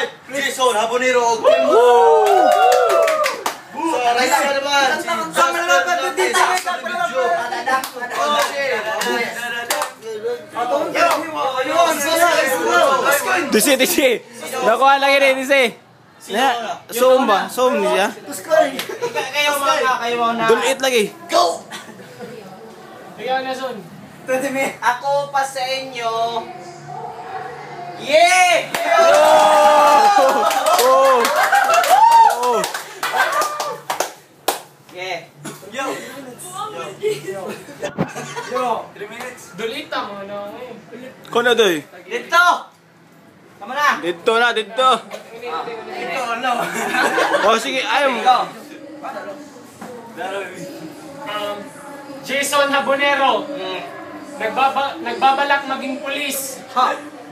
fight! Jason Habonero! Sa right side naman, si Justin Tisi. Nakuha lagi rin Tisi. Zoom ba? Zoom niya? Kayo mo na. Dulit lagi. Go! Ikaw na, Son. Ako pa sa inyo. Yeah! Oh! Oh! Yeah. Yo! Yo. 3 minutes. Dulita mo na. Kono doy. Dito! Tama na! Dito na, dito. Ito, ano? Oh, sige, ayaw. Jason Habonero. Nagbabalak maging pulis.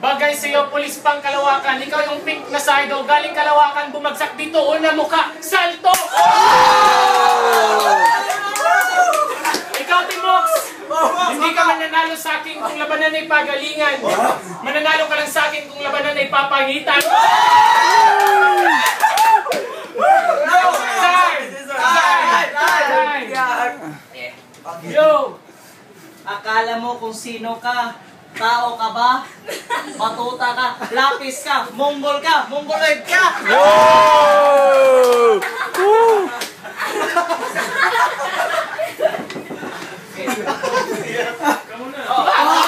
Bagay sa iyo, pulis pang Kalawakan. Ikaw yung pink na sido. Galing Kalawakan, bumagsak dito. Una mukha, salto! Ikaw, Timox! Hindi ka mananalo sa akin kung labanan ay pagalingan. Mananalo ka lang sa akin kung labanan ay papangitan. Yo! Akala mo kung sino ka? Tao ka ba? Batuta ka? Lapis ka? Mongol ka? Mongoloid ka? Yo! Woo!